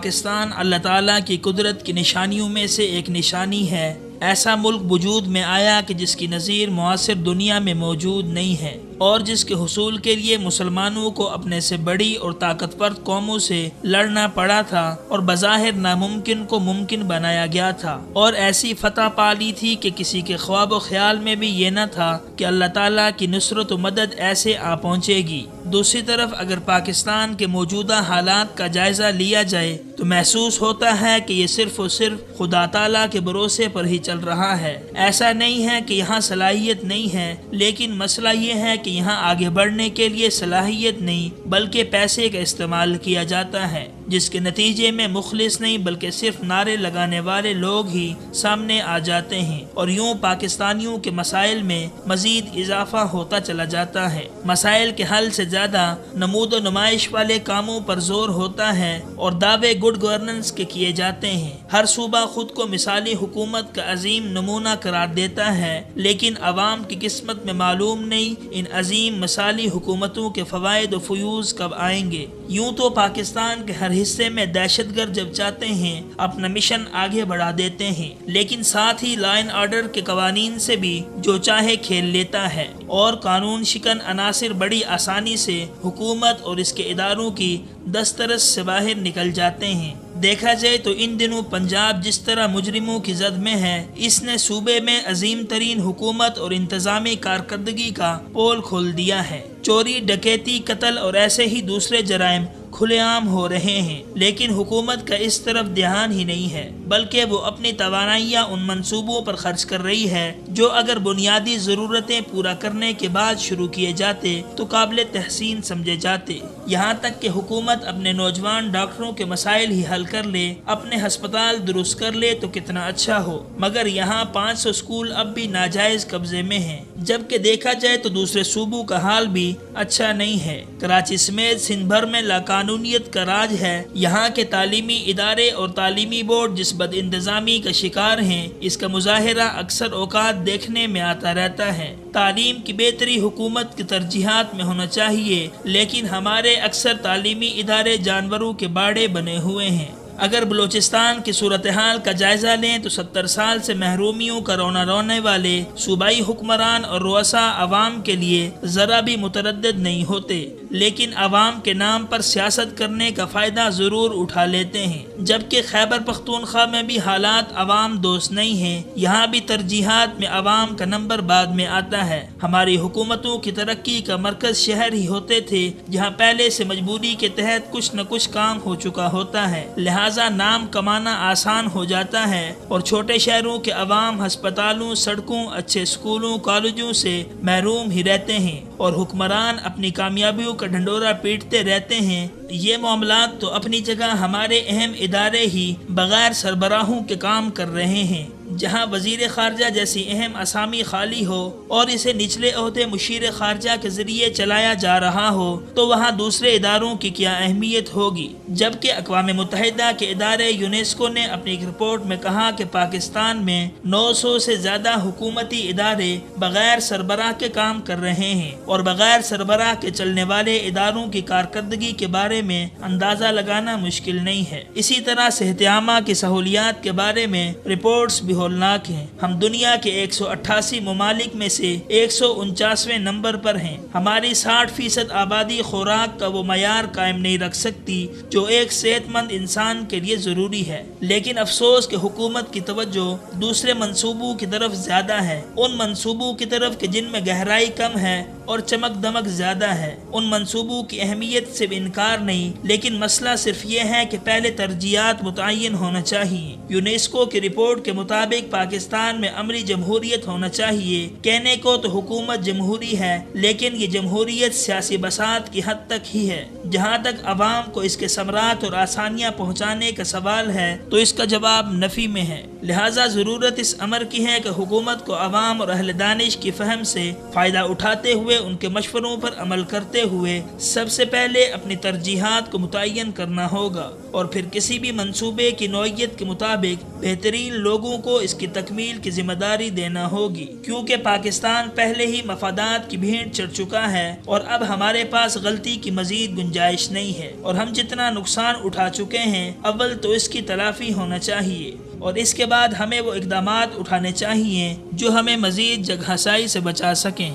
پاکستان اللہ تعالیٰ کی قدرت کی نشانیوں میں سے ایک نشانی ہے۔ ایسا ملک وجود میں آیا کہ جس کی نظیر معاصر دنیا میں موجود نہیں ہے، اور جس کے حصول کے لیے مسلمانوں کو اپنے سے بڑی اور طاقتور قوموں سے لڑنا پڑا تھا، اور بظاہر ناممکن کو ممکن بنایا گیا تھا، اور ایسی فتح پالی تھی کہ کسی کے خواب و خیال میں بھی یہ نہ تھا کہ اللہ تعالیٰ کی نصرت و مدد ایسے آ پہنچے گی۔ دوسری طرف اگر پاکستان کے موجودہ حالات کا جائزہ لیا جائے تو محسوس ہوتا ہے کہ یہ صرف اور صرف خدا تعالیٰ کے بھروسے پر ہی چل رہا ہے۔ ایسا نہیں ہے کہ یہاں صلاحیت نہیں ہے، لیکن مسئلہ یہ ہے کہ یہاں آگے بڑھنے کے لیے صلاحیت نہیں بلکہ پیسے کا استعمال کیا جاتا ہے، جس کے نتیجے میں مخلص نہیں بلکہ صرف نعرے لگانے والے لوگ ہی سامنے آ جاتے ہیں، اور یوں پاکستانیوں کے مسائل میں مزید اضافہ ہوتا چلا جاتا ہے۔ مسائل کے حل سے زیادہ نمود و نمائش والے کاموں پر زور ہوتا ہے، اور دعوے گڈ گورننس کے کیے جاتے ہیں۔ ہر صوبہ خود کو مثالی حکومت کا عظیم نمونہ قرار دیتا ہے، لیکن عوام کی قسمت میں معلوم نہیں ان عظیم مثالی حکومتوں کے فوائد و فیوز کب آئیں گے۔ یوں تو پاکستان کے ہر حصے میں دہشت گرد جب چاہتے ہیں اپنا مشن آگے بڑھا دیتے ہیں، لیکن ساتھ ہی لا اینڈ آرڈر کے قوانین سے بھی جو چاہے کھیل لیتا ہے، اور قانون شکن عناصر بڑی آسانی سے حکومت اور اس کے اداروں کی دسترس سے باہر نکل جاتے ہیں۔ دیکھا جائے تو ان دنوں پنجاب جس طرح مجرموں کی زد میں ہے، اس نے صوبے میں عظیم ترین حکومت اور انتظامی کارکردگی کا پول کھول دیا ہے۔ چوری، ڈکیتی، قتل اور ایسے ہی دوسرے جرائم کھلے عام ہو رہے ہیں، لیکن حکومت کا اس طرف دھیان ہی نہیں ہے، بلکہ وہ اپنی توانائیاں ان منصوبوں پر خرچ کر رہی ہے جو اگر بنیادی ضرورتیں پورا کرنے کے بعد شروع کیے جاتے تو قابل تحسین سمجھے جاتے۔ یہاں تک کہ حکومت اپنے نوجوان ڈاکٹروں کے مسائل ہی حل کر لے، اپنے ہسپتال درست کر لے تو کتنا اچھا ہو، مگر یہاں 500 اسکول اب بھی ناجائز قبضے میں ہیں، جبکہ دیکھا جائے تو دوسرے صوبوں کا حال بھی اچھا نہیں ہے۔ کراچی سمیت سندھ بھر میں قانونیت کا راج ہے۔ یہاں کے تعلیمی ادارے اور تعلیمی بورڈ جس بد انتظامی کا شکار ہیں، اس کا مظاہرہ اکثر اوقات دیکھنے میں آتا رہتا ہے۔ تعلیم کی بہتری حکومت کی ترجیحات میں ہونا چاہیے، لیکن ہمارے اکثر تعلیمی ادارے جانوروں کے باڑے بنے ہوئے ہیں۔ اگر بلوچستان کی صورتحال کا جائزہ لیں تو 70 سال سے محرومیوں کا رونا رونے والے صوبائی حکمران اور رؤساء عوام کے لیے ذرا بھی متردد نہیں ہوتے، لیکن عوام کے نام پر سیاست کرنے کا فائدہ ضرور اٹھا لیتے ہیں۔ جبکہ خیبر پختونخوا میں بھی حالات عوام دوست نہیں ہیں، یہاں بھی ترجیحات میں عوام کا نمبر بعد میں آتا ہے۔ ہماری حکومتوں کی ترقی کا مرکز شہر ہی ہوتے تھے، جہاں پہلے سے مجبوری کے تحت کچھ نہ کچھ کام ہو چکا ہوتا ہے، لہٰذا نام کمانا آسان ہو جاتا ہے، اور چھوٹے شہروں کے عوام ہسپتالوں، سڑکوں، اچھے اسکولوں، کالجوں سے محروم ہی رہتے ہیں، اور حکمران اپنی کامیابیوں کا ڈھنڈورا پیٹتے رہتے ہیں۔ یہ معاملات تو اپنی جگہ ہمارے اہم ادارے ہی بغیر سربراہوں کے کام کر رہے ہیں۔ جہاں وزیر خارجہ جیسی اہم اسامی خالی ہو اور اسے نچلے عہدے مشیر خارجہ کے ذریعے چلایا جا رہا ہو تو وہاں دوسرے اداروں کی کیا اہمیت ہوگی؟ جبکہ اقوام متحدہ کے ادارے یونیسکو نے اپنی ایک رپورٹ میں کہا کہ پاکستان میں 900 سے زیادہ حکومتی ادارے بغیر سربراہ کے کام کر رہے ہیں، اور بغیر سربراہ کے چلنے والے اداروں کی کارکردگی کے بارے میں اندازہ لگانا مشکل نہیں ہے۔ اسی طرح صحت عامہ کی سہولیات کے بارے میں رپورٹس بھی ہولناک ہیں۔ ہم دنیا کے 188 ممالک میں سے 149ویں نمبر پر ہیں۔ ہماری 60% آبادی خوراک کا وہ معیار قائم نہیں رکھ سکتی جو ایک صحت مند انسان کے لیے ضروری ہے، لیکن افسوس کہ حکومت کی توجہ دوسرے منصوبوں کی طرف زیادہ ہے، ان منصوبوں کی طرف کہ جن میں گہرائی کم ہے اور چمک دمک زیادہ ہے۔ ان منصوبوں کی اہمیت سے بھی انکار نہیں، لیکن مسئلہ صرف یہ ہے کہ پہلے ترجیحات متعین ہونا چاہیے۔ یونیسکو کی رپورٹ کے مطابق پاکستان میں عملی جمہوریت ہونا چاہیے۔ کہنے کو تو حکومت جمہوری ہے، لیکن یہ جمہوریت سیاسی بساط کی حد تک ہی ہے۔ جہاں تک عوام کو اس کے ثمرات اور آسانیاں پہنچانے کا سوال ہے تو اس کا جواب نفی میں ہے۔ لہٰذا ضرورت اس امر کی ہے کہ حکومت کو عوام اور اہل دانش کی فہم سے فائدہ اٹھاتے ہوئے ان کے مشوروں پر عمل کرتے ہوئے سب سے پہلے اپنی ترجیحات کو متعین کرنا ہوگا اور پھر کسی بھی منصوبے کی نوعیت کے مطابق بہترین لوگوں کو اس کی تکمیل کی ذمہ داری دینا ہوگی، کیونکہ پاکستان پہلے ہی مفادات کی بھینٹ چڑھ چکا ہے اور اب ہمارے پاس غلطی کی مزید گنجائش نہیں ہے، اور ہم جتنا نقصان اٹھا چکے ہیں اول تو اس کی تلافی ہونا چاہیے اور اس کے بعد ہمیں وہ اقدامات اٹھانے چاہیے جو ہمیں مزید جگ ہسائی سے بچا سکیں۔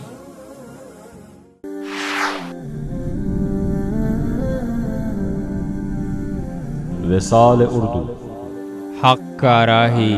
وصال اردو، حق کا راہی